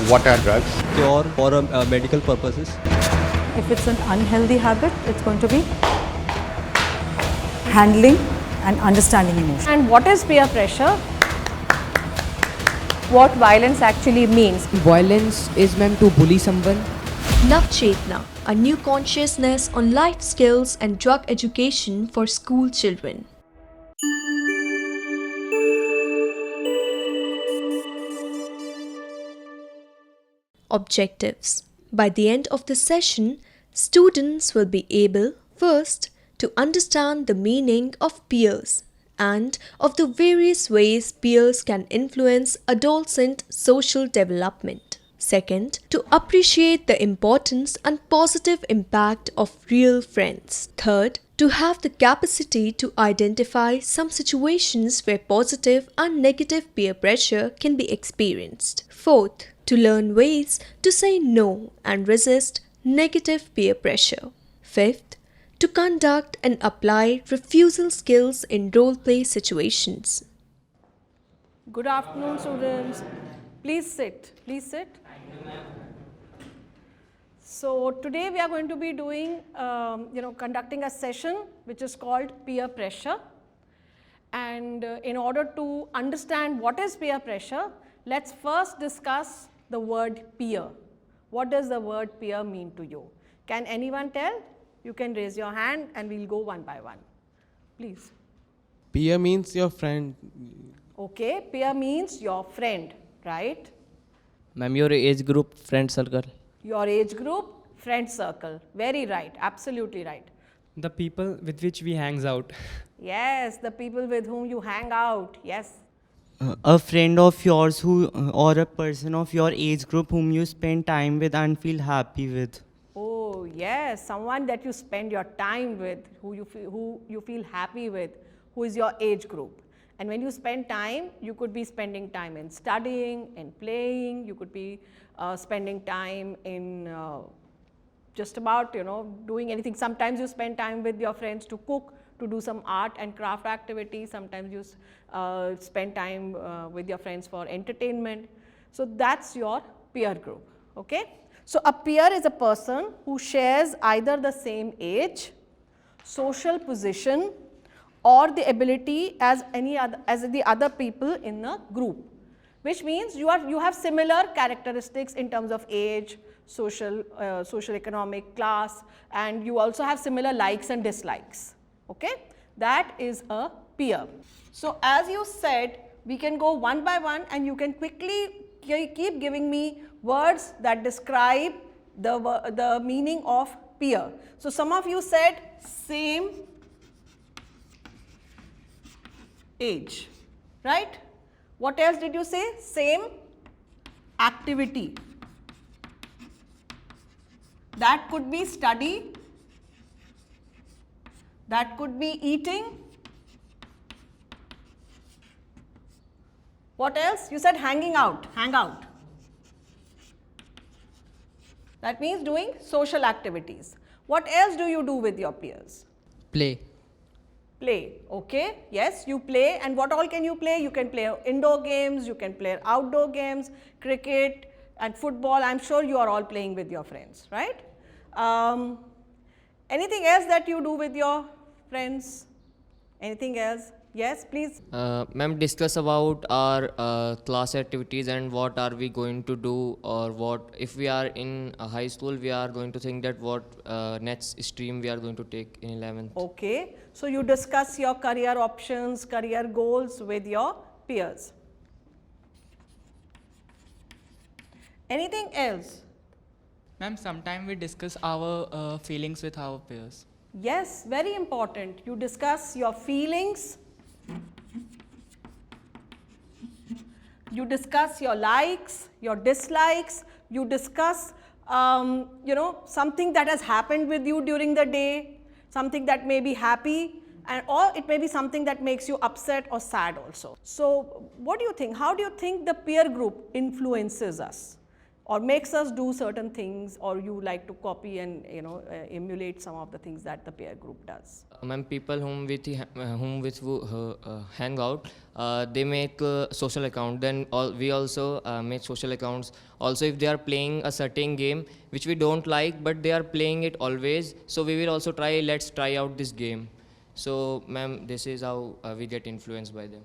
What are drugs? Cure for medical purposes. If it's an unhealthy habit, it's going to be handling and understanding emotion. And what is peer pressure? What violence actually means. Violence is meant to bully someone. Navchetna, a new consciousness on life skills and drug education for school children. Objectives. By the end of the session, students will be able, first, to understand the meaning of peers and of the various ways peers can influence adolescent social development. Second, to appreciate the importance and positive impact of real friends. Third, to have the capacity to identify some situations where positive and negative peer pressure can be experienced. Fourth, to learn ways to say no and resist negative peer pressure. Fifth, to conduct and apply refusal skills in role-play situations. Good afternoon, students. Please sit. Please sit. So today we are going to be doing, conducting a session which is called peer pressure. And in order to understand what is peer pressure, let's first discuss the word peer. What does the word peer mean to you? Can anyone tell? You can raise your hand and we'll go one by one. Please. Peer means your friend. Okay, peer means your friend, right? Ma'am, your age group, friend circle. Your age group, friend circle. Very right, absolutely right. The people with which we hangs out. Yes, the people with whom you hang out, yes. A friend of yours who or a person of your age group whom you spend time with and feel happy with. Oh yes, someone that you spend your time with, who you feel happy with, who is your age group. And when you spend time, you could be spending time in studying, in playing, you could be spending time in just about, doing anything. Sometimes you spend time with your friends to cook, to do some art and craft activities. Sometimes you spend time with your friends for entertainment. So that's your peer group, okay? So a peer is a person who shares either the same age, social position, or the ability as the other people in a group, which means you have similar characteristics in terms of age, social economic class, and you also have similar likes and dislikes. Okay, that is a peer. So as you said, we can go one by one and you can quickly keep giving me words that describe the meaning of peer. So some of you said same age, right? What else did you say? Same activity. That could be study. That could be eating. What else? You said hanging out, hang out. That means doing social activities. What else do you do with your peers? Play. Play, okay, yes, you play. And what all can you play? You can play indoor games, you can play outdoor games, cricket and football. I'm sure you are all playing with your friends, right? Anything else that you do with your friends? Anything else? Yes, please. Ma'am, discuss about our class activities and what are we going to do, or what if we are in high school, we are going to think that what next stream we are going to take in 11th. Okay, so you discuss your career options, career goals with your peers. Anything else? Ma'am, sometimes we discuss our feelings with our peers. Yes, very important. You discuss your feelings. You discuss your likes, your dislikes. You discuss, something that has happened with you during the day, something that may be happy, or it may be something that makes you upset or sad also. So what do you think? How do you think the peer group influences us? or makes us do certain things, or you like to copy and emulate some of the things that the peer group does? Ma'am, people whom hang out, they make social account. Then we also make social accounts. Also, if they are playing a certain game which we don't like, but they are playing it always, so we will also try. Let's try out this game. So, ma'am, this is how we get influenced by them.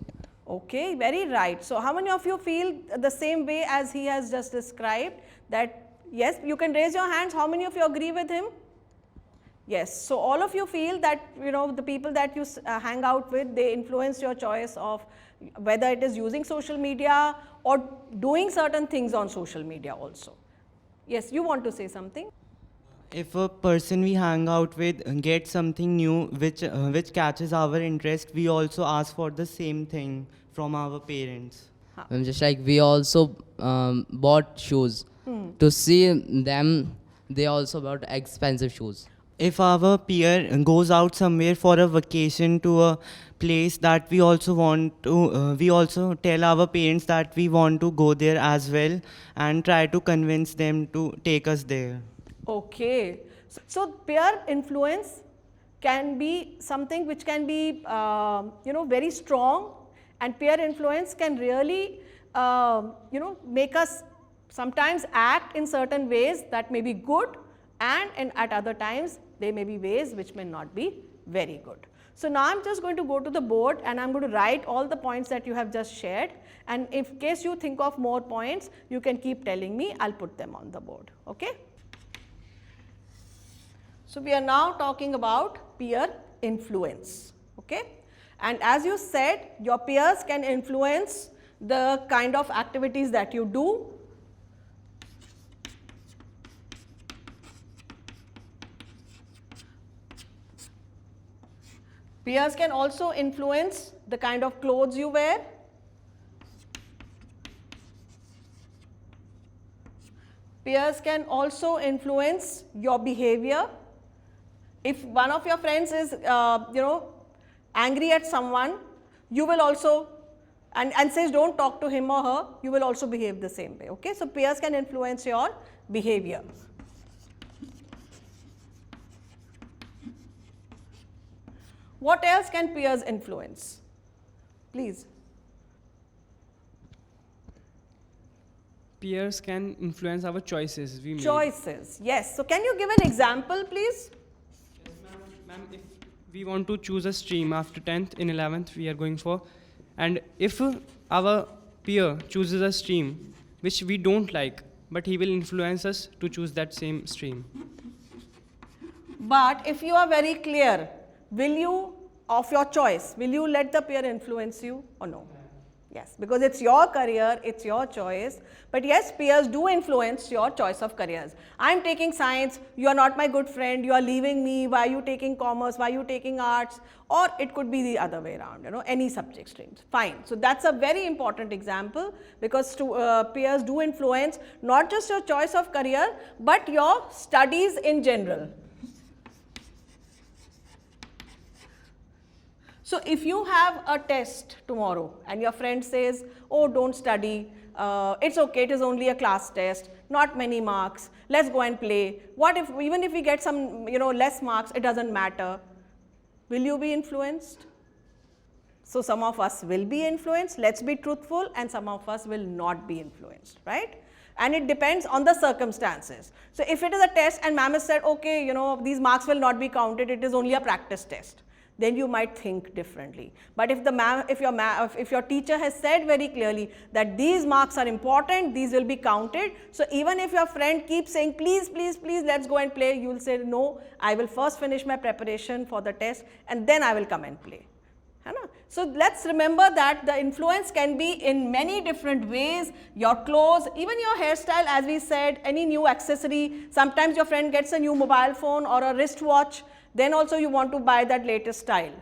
Okay, very right. So how many of you feel the same way as he has just described, that yes, you can raise your hands, how many of you agree with him? Yes, so all of you feel that the people that you hang out with, they influence your choice of whether it is using social media or doing certain things on social media also. Yes, you want to say something? If a person we hang out with gets something new which catches our interest, we also ask for the same thing from our parents. Just like we also bought shoes. To see them, they also bought expensive shoes. If our peer goes out somewhere for a vacation to a place that we also want to, we also tell our parents that we want to go there as well and try to convince them to take us there. Okay, so peer influence can be something which can be very strong, and peer influence can really make us sometimes act in certain ways that may be good, and at other times there may be ways which may not be very good. So now I am just going to go to the board and I am going to write all the points that you have just shared, and in case you think of more points, you can keep telling me, I will put them on the board. Okay. So we are now talking about peer influence, okay? And as you said, your peers can influence the kind of activities that you do. Peers can also influence the kind of clothes you wear. Peers can also influence your behavior. If one of your friends is, angry at someone, you will also, and says don't talk to him or her, you will also behave the same way, okay. So peers can influence your behavior. What else can peers influence? Please. Peers can influence our choices we make. Choices, yes. So can you give an example, please? Ma'am, if we want to choose a stream after 10th, in 11th we are going for, and if our peer chooses a stream which we don't like, but he will influence us to choose that same stream. But if you are very clear, will you, of your choice, will you let the peer influence you or no? Yes, because it's your career, it's your choice. But yes, peers do influence your choice of careers. I'm taking science, you are not my good friend, you are leaving me, why are you taking commerce, why are you taking arts? Or it could be the other way around, any subject streams. Fine. So that's a very important example, because peers do influence not just your choice of career, but your studies in general. So if you have a test tomorrow and your friend says, oh, don't study, it's okay, it is only a class test, not many marks, let's go and play. What if, even if we get some, less marks, it doesn't matter. Will you be influenced? So some of us will be influenced, let's be truthful, and some of us will not be influenced, right? And it depends on the circumstances. So if it is a test and ma'am has said, okay, these marks will not be counted, it is only a practice test, then you might think differently. But if your teacher has said very clearly that these marks are important, these will be counted, so even if your friend keeps saying, please, please, please, let's go and play, you will say, no, I will first finish my preparation for the test and then I will come and play. So let's remember that the influence can be in many different ways. Your clothes, even your hairstyle, as we said, any new accessory. Sometimes your friend gets a new mobile phone or a wristwatch, then also you want to buy that latest style.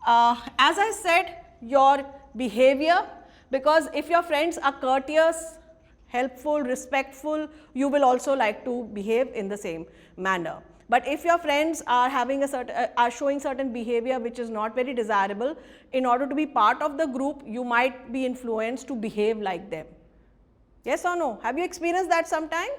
As I said, your behavior, because if your friends are courteous, helpful, respectful, you will also like to behave in the same manner. But if your friends are having are showing certain behavior which is not very desirable, in order to be part of the group, you might be influenced to behave like them. Yes or no? Have you experienced that sometime?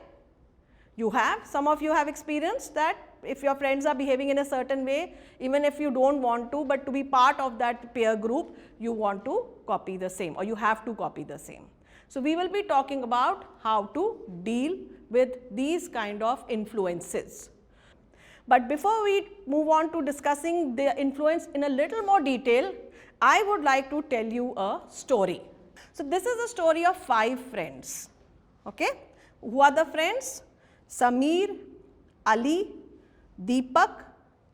You have. Some of you have experienced that if your friends are behaving in a certain way, even if you don't want to, but to be part of that peer group, you want to copy the same, or you have to copy the same. So we will be talking about how to deal with these kind of influences. But before we move on to discussing the influence in a little more detail, I would like to tell you a story. So this is a story of 5 friends. Okay? Who are the friends? Sameer, Ali, Deepak,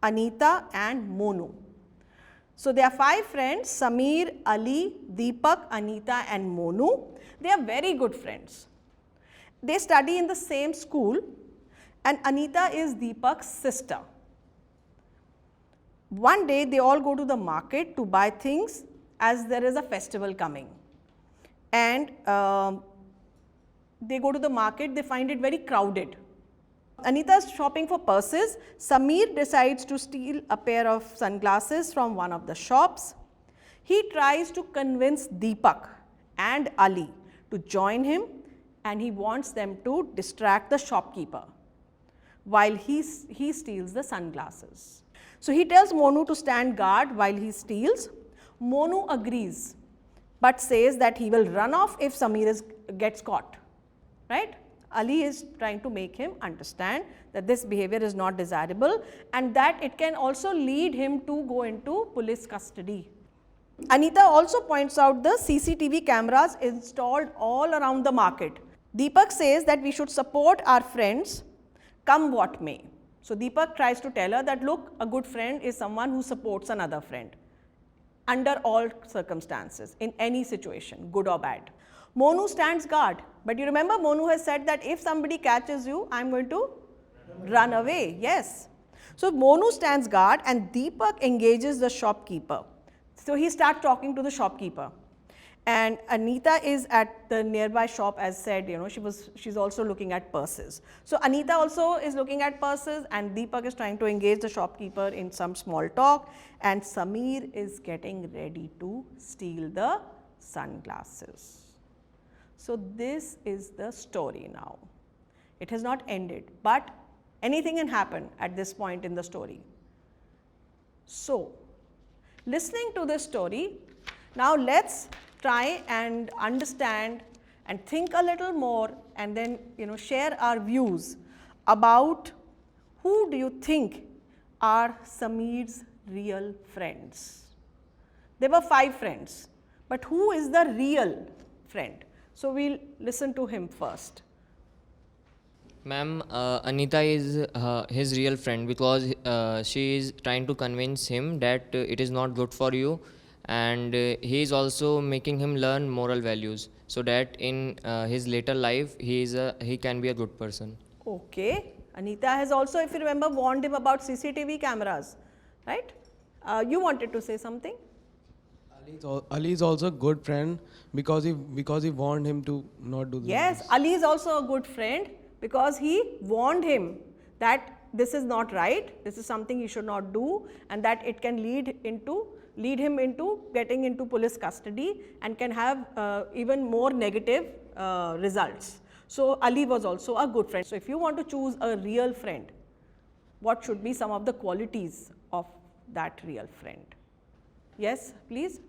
Anita and Monu. So there are 5 friends, Sameer, Ali, Deepak, Anita and Monu. They are very good friends. They study in the same school, and Anita is Deepak's sister. One day they all go to the market to buy things as there is a festival coming. And they go to the market, they find it very crowded. Anita is shopping for purses. Sameer decides to steal a pair of sunglasses from one of the shops. He tries to convince Deepak and Ali to join him, and he wants them to distract the shopkeeper while he steals the sunglasses. So he tells Monu to stand guard while he steals. Monu agrees, but says that he will run off if Sameer gets caught, right? Ali is trying to make him understand that this behavior is not desirable and that it can also lead him to go into police custody. Anita also points out the CCTV cameras installed all around the market. Deepak says that we should support our friends come what may. So Deepak tries to tell her that look, a good friend is someone who supports another friend under all circumstances, in any situation, good or bad. Monu stands guard, but you remember Monu has said that if somebody catches you, I am going to run away. Yes. So Monu stands guard and Deepak engages the shopkeeper. So he starts talking to the shopkeeper. And Anita is at the nearby shop, as said, she's also looking at purses. So Anita also is looking at purses and Deepak is trying to engage the shopkeeper in some small talk, and Sameer is getting ready to steal the sunglasses. So this is the story now. It has not ended, but anything can happen at this point in the story. So, listening to this story, now let's try and understand and think a little more, and then share our views about who do you think are Sameer's real friends. There were 5 friends, but who is the real friend? So we'll listen to him first. Ma'am, Anita is his real friend because she is trying to convince him that it is not good for you, and he is also making him learn moral values so that in his later life he can be a good person. Okay. Anita has also, if you remember, warned him about CCTV cameras, right? You wanted to say something? Ali is also a good friend because he warned him to not do this. Yes, Ali is also a good friend because he warned him that this is not right, this is something he should not do, and that it can lead him into getting into police custody and can have even more negative results. So Ali was also a good friend. So if you want to choose a real friend, what should be some of the qualities of that real friend? Yes, please.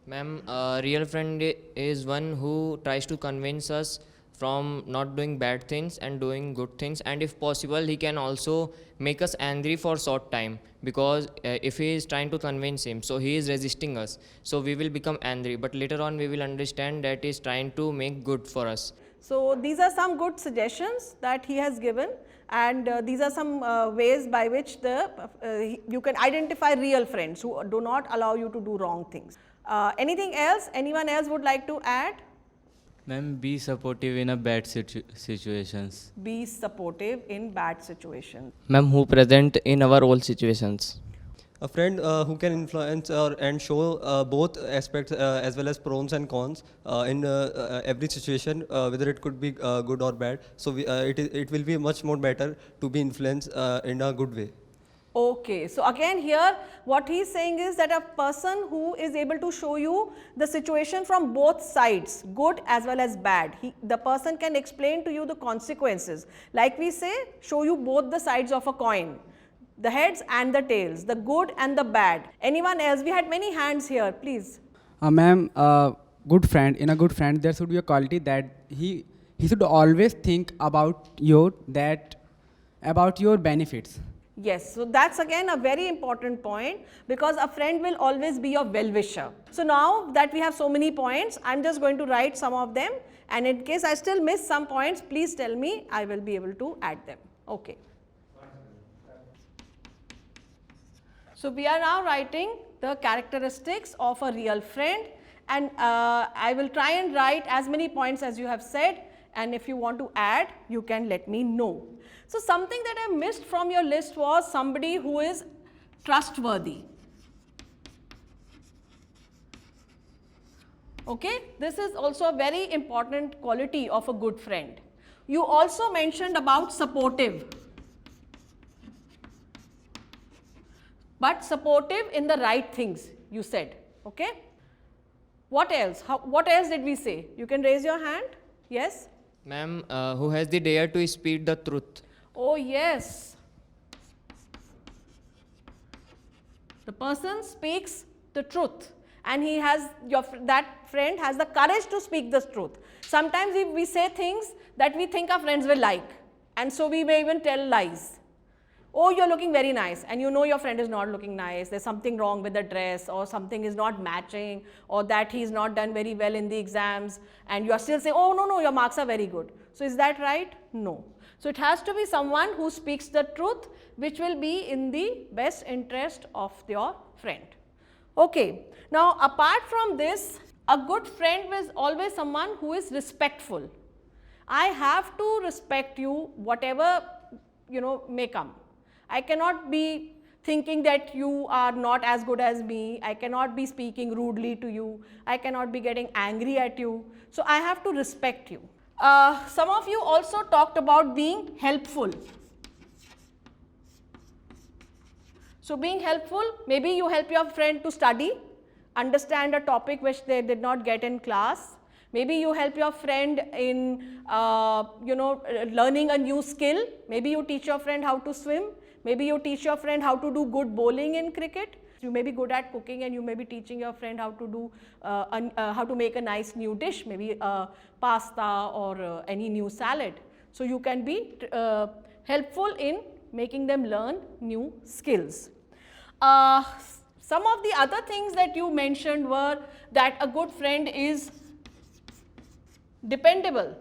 Ma'am, a real friend is one who tries to convince us from not doing bad things and doing good things, and if possible he can also make us angry for short time, because if he is trying to convince him, so he is resisting us, so we will become angry, but later on we will understand that he is trying to make good for us. So these are some good suggestions that he has given, and these are some ways by which you can identify real friends who do not allow you to do wrong things. Anything else? Anyone else would like to add? Ma'am, be supportive in a bad situations. Be supportive in bad situations. Ma'am, who present in our all situations. A friend who can influence and show both aspects as well as pros and cons in every situation, whether it could be good or bad. So it will be much more better to be influenced in a good way. Okay, so again here what he is saying is that a person who is able to show you the situation from both sides, good as well as bad, the person can explain to you the consequences. Like we say, show you both the sides of a coin, the heads and the tails, the good and the bad. Anyone else? We had many hands here, please. Ma'am, good friend, in a good friend, there should be a quality that he should always think about your benefits. Yes, so that's again a very important point, because a friend will always be your well-wisher. So now that we have so many points, I'm just going to write some of them, and in case I still miss some points, please tell me, I will be able to add them. Okay. So we are now writing the characteristics of a real friend, and I will try and write as many points as you have said, and if you want to add, you can let me know. So something that I missed from your list was somebody who is trustworthy. Okay, this is also a very important quality of a good friend. You also mentioned about supportive, but supportive in the right things, you said. Okay. What else? What else did we say? You can raise your hand. Yes. Ma'am, who has the dare to speak the truth? Oh yes. The person speaks the truth, and he has that friend has the courage to speak the truth. Sometimes we say things that we think our friends will like, and so we may even tell lies. Oh, you're looking very nice, and you know your friend is not looking nice, there's something wrong with the dress, or something is not matching, or that he's not done very well in the exams, and you are still saying, oh no, your marks are very good. So is that right? No. So it has to be someone who speaks the truth, which will be in the best interest of your friend. Okay. Now apart from this, a good friend is always someone who is respectful. I have to respect you, whatever may come. I cannot be thinking that you are not as good as me. I cannot be speaking rudely to you. I cannot be getting angry at you. So I have to respect you. Some of you also talked about being helpful. So being helpful, maybe you help your friend to study, understand a topic which they did not get in class. Maybe you help your friend in learning a new skill. Maybe you teach your friend how to swim. Maybe you teach your friend how to do good bowling in cricket. You may be good at cooking, and you may be teaching your friend how to do how to make a nice new dish, maybe pasta or any new salad. So you can be helpful in making them learn new skills. Some of the other things that you mentioned were that a good friend is dependable,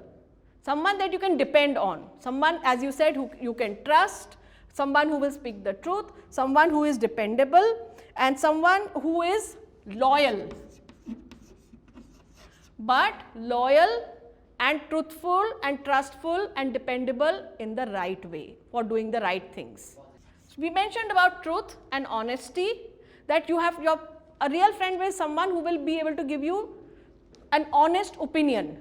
someone that you can depend on, someone, as you said, who you can trust, someone who will speak the truth, someone who is dependable, and someone who is loyal. But loyal and truthful and trustful and dependable in the right way, for doing the right things. We mentioned about truth and honesty, that you have a real friend is someone who will be able to give you an honest opinion.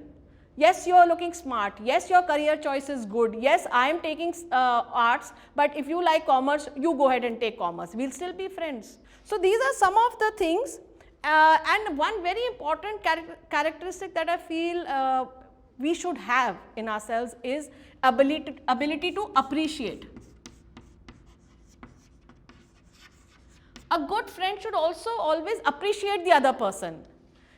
Yes, you are looking smart. Yes, your career choice is good. Yes, I am taking arts, but if you like commerce, you go ahead and take commerce. We'll still be friends. So these are some of the things. And one very important characteristic that I feel we should have in ourselves is ability to appreciate. A good friend should also always appreciate the other person.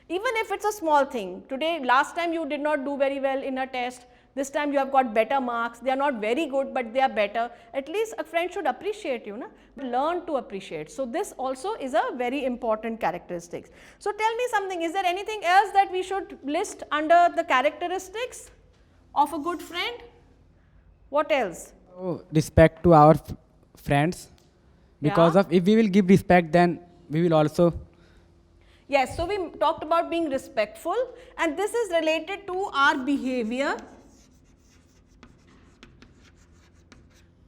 Even if it's a small thing. Today, last time you did not do very well in a test, this time you have got better marks. They are not very good, but they are better. At least a friend should appreciate you, learn to appreciate. So this also is a very important characteristic. So tell me something, is there anything else that we should list under the characteristics of a good friend? What else? So, respect to our friends, because of if we will give respect, then we will also. Yes, so we talked about being respectful, and this is related to our behavior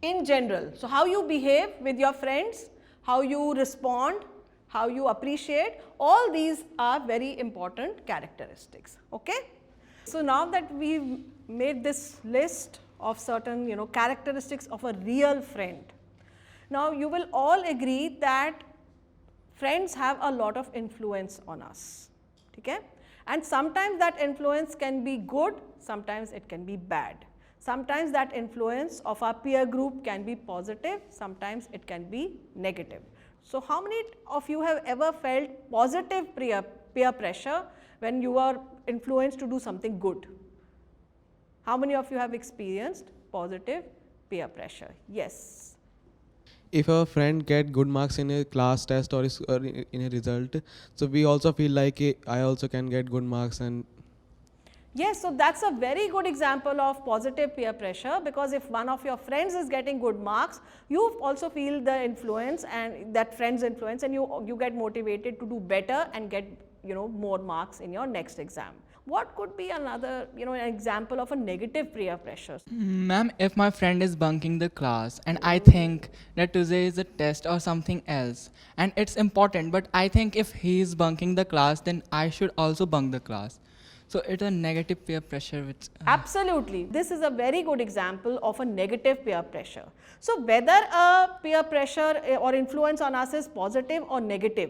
in general. So how you behave with your friends, how you respond, how you appreciate, all these are very important characteristics. Okay? So now that we've made this list of certain characteristics of a real friend, Now you will all agree that friends have a lot of influence on us, okay? And sometimes that influence can be good, sometimes it can be bad. Sometimes that influence of our peer group can be positive, sometimes it can be negative. So how many of you have ever felt positive peer pressure when you are influenced to do something good? How many of you have experienced positive peer pressure? Yes. If a friend get good marks in a class test or in a result, so we also feel like I also can get good marks. And Yes, so that's a very good example of positive peer pressure, because if one of your friends is getting good marks, you also feel the influence and that friend's influence, and you get motivated to do better and get more marks in your next exam. What could be another an example of a negative peer pressure? Ma'am, if my friend is bunking the class and I think that today is a test or something else and it's important, but I think if he is bunking the class, then I should also bunk the class. So it's a negative peer pressure which Absolutely. This is a very good example of a negative peer pressure. So whether a peer pressure or influence on us is positive or negative,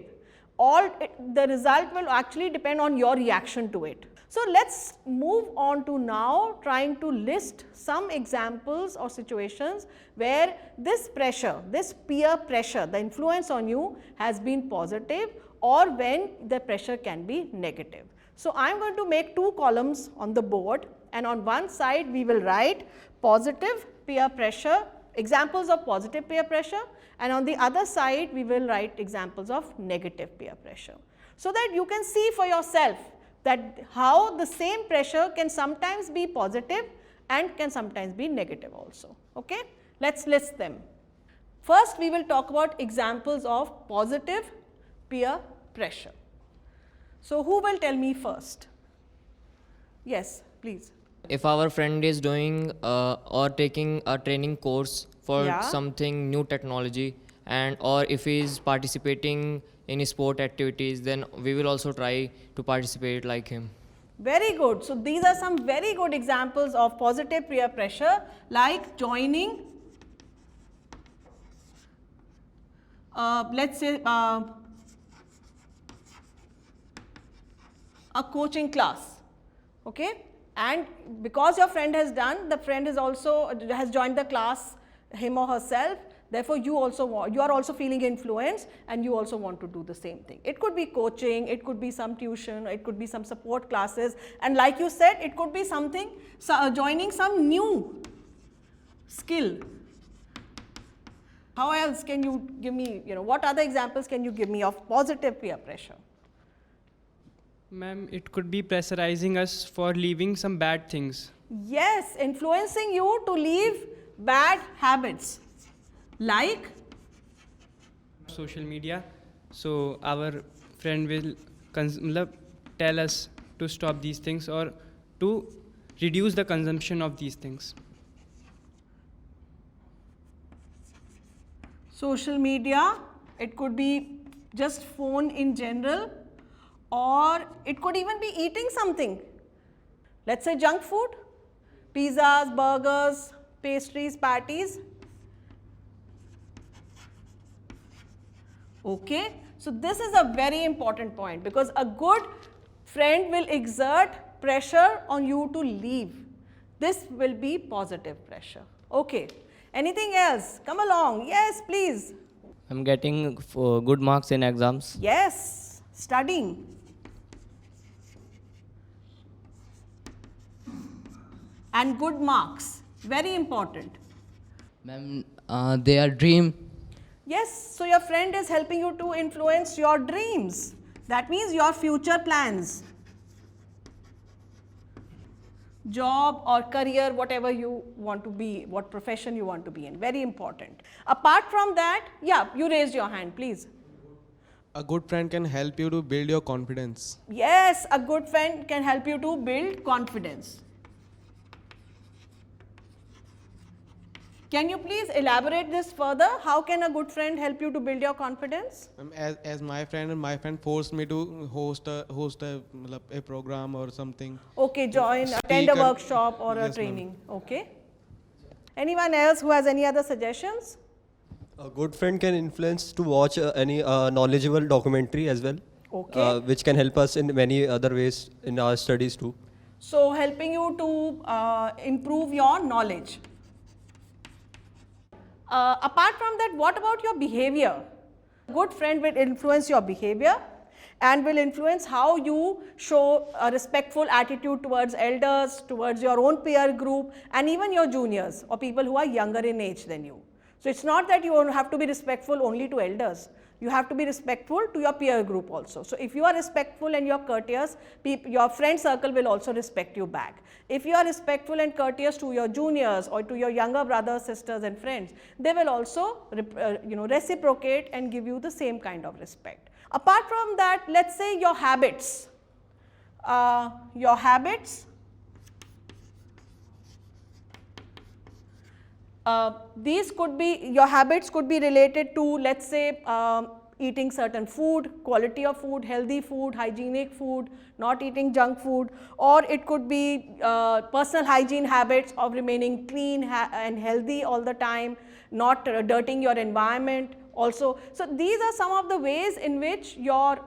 the result will actually depend on your reaction to it. So let's move on to now trying to list some examples or situations where this pressure, this peer pressure, the influence on you has been positive, or when the pressure can be negative. So I am going to make two columns on the board, and on one side we will write positive peer pressure, examples of positive peer pressure, and on the other side we will write examples of negative peer pressure, so that you can see for yourself that how the same pressure can sometimes be positive and can sometimes be negative also. Okay? Let's list them. First we will talk about examples of positive peer pressure. So who will tell me first? Yes, please. If our friend is doing or taking a training course for Yeah. something new technology, and or if he is participating in sport activities, then we will also try to participate like him. Very good. So these are some very good examples of positive peer pressure, like joining, let's say a coaching class, okay? And because your friend has done, the friend is also has joined the class, him or herself. Therefore, you are also feeling influenced, and you also want to do the same thing. It could be coaching, it could be some tuition, it could be some support classes, and like you said, it could be something joining some new skill. How else can you give me? What other examples can you give me of positive peer pressure? Ma'am, it could be pressurizing us for leaving some bad things. Yes, influencing you to leave bad habits, like Social media. So our friend will tell us to stop these things or to reduce the consumption of these things. social media. It could be just phone in general, or it could even be eating something. Let's say junk food, pizzas, burgers, pastries, patties. Okay, so this is a very important point, because a good friend will exert pressure on you to leave. This will be positive pressure. Okay, anything else? Come along. Yes, please. I'm getting good marks in exams. Yes, studying. And good marks, very important. Ma'am, their dream. Yes, so your friend is helping you to influence your dreams. That means your future plans. Job or career, whatever you want to be, what profession you want to be in, very important. Apart from that, yeah, you raised your hand, please. a good friend can help you to build your confidence. Yes, a good friend can help you to build confidence. Can you please elaborate this further? How can a good friend help you to build your confidence? As my friend forced me to host a program or something. Okay, attend a workshop or a Yes, ma'am. training. Okay. Anyone else who has any other suggestions? A good friend can influence to watch any knowledgeable documentary as well, Okay. which can help us in many other ways in our studies too. So helping you to improve your knowledge. Apart from that, what about your behavior? A good friend will influence your behavior and will influence how you show a respectful attitude towards elders, towards your own peer group, and even your juniors or people who are younger in age than you. So it's not that you have to be respectful only to elders. You have to be respectful to your peer group also. So if you are respectful and you're courteous, your friend circle will also respect you back. If you are respectful and courteous to your juniors or to your younger brothers, sisters and friends, they will also reciprocate and give you the same kind of respect. Apart from that, let's say your habits. These could be, your habits could be related to, let's say, eating certain food, quality of food, healthy food, hygienic food, not eating junk food, or it could be personal hygiene habits of remaining clean and healthy all the time, not dirtying your environment also. So these are some of the ways in which your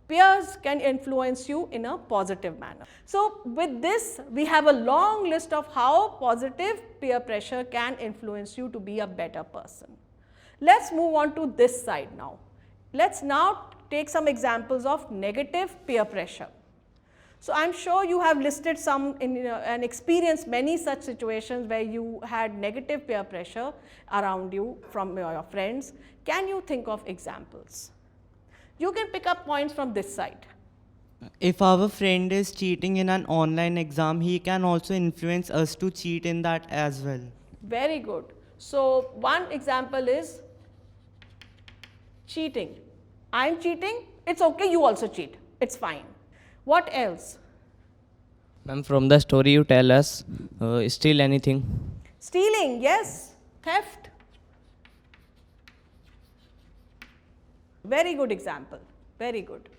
peers can influence you in a positive manner. So with this, we have a long list of how positive peer pressure can influence you to be a better person. Let's move on to this side now. Let's now take some examples of negative peer pressure. So I'm sure you have listed some and experienced many such situations where you had negative peer pressure around you from your friends. Can you think of examples? You can pick up points from this side. If our friend is cheating in an online exam, he can also influence us to cheat in that as well. Very good. So one example is cheating. I'm cheating, it's okay, you also cheat. It's fine. What else? Ma'am, from the story you tell us, steal anything. Stealing, yes. Theft. Very good example. Very good.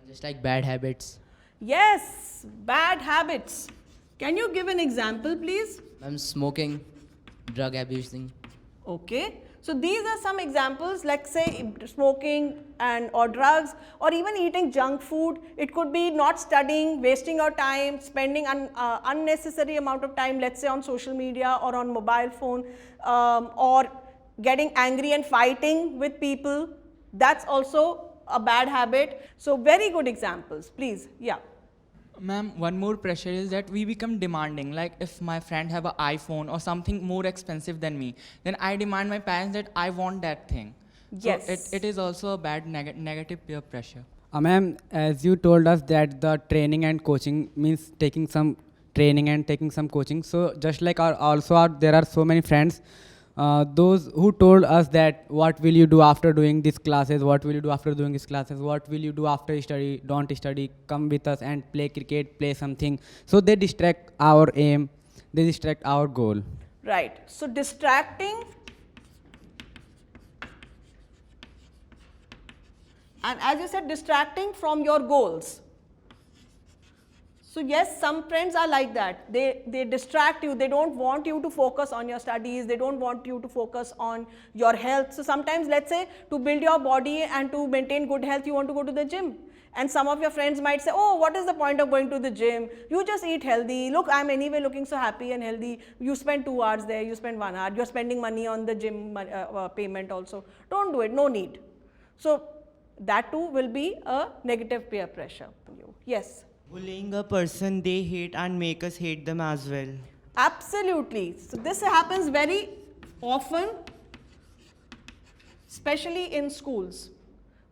Just like bad habits. Yes, bad habits. Can you give an example, please? Ma'am, smoking, drug abusing. Okay. So these are some examples, like say smoking or drugs, or even eating junk food. It could be not studying, wasting your time, spending unnecessary amount of time, let's say on social media or on mobile phone, or getting angry and fighting with people. That's also a bad habit. So very good examples, please. Yeah. Ma'am, one more pressure is that we become demanding. Like if my friend have an iPhone or something more expensive than me, then I demand my parents that I want that thing. Yes. So it is also a bad negative peer pressure. Ma'am, as you told us that the training and coaching means taking some training and taking some coaching. So just like there are so many friends, those who told us that what will you do after doing these classes, what will you do after doing these classes, what will you do after study, don't study, come with us and play cricket, play something. So they distract our aim, they distract our goal. Right. So distracting, and as you said, distracting from your goals. So yes, some friends are like that. They distract you. They don't want you to focus on your studies. They don't want you to focus on your health. So sometimes, let's say, to build your body and to maintain good health, you want to go to the gym. And some of your friends might say, oh, what is the point of going to the gym? You just eat healthy. Look, I'm anyway looking so happy and healthy. You spend 2 hours there. You spend 1 hour. You're spending money on the gym payment also. Don't do it. No need. So that too will be a negative peer pressure. Yes. Bullying a person they hate and make us hate them as well. Absolutely. So this happens very often, especially in schools,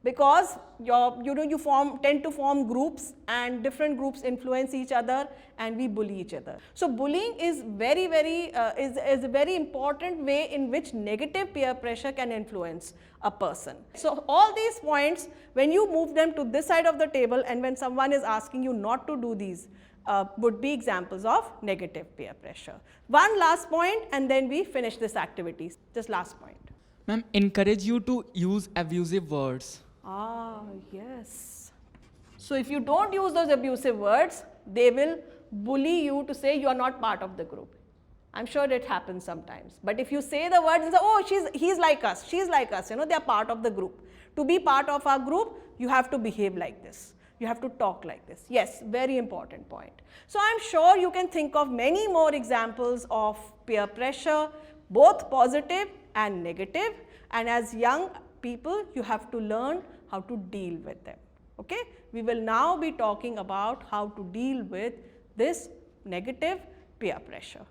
because you tend to form groups, and different groups influence each other, and we bully each other. So bullying is is a very important way in which negative peer pressure can influence a person. So all these points, when you move them to this side of the table, and when someone is asking you not to do these, would be examples of negative peer pressure. One last point, and then we finish this activity. Just last point. Ma'am, encourage you to use abusive words. Ah, yes. So if you don't use those abusive words, they will bully you to say you are not part of the group. I'm sure it happens sometimes. But if you say the words and say, oh, he's like us, she's like us, they are part of the group. To be part of our group, you have to behave like this. You have to talk like this. Yes, very important point. So I'm sure you can think of many more examples of peer pressure, both positive and negative. And as young people, you have to learn how to deal with them. Okay? We will now be talking about how to deal with this negative peer pressure.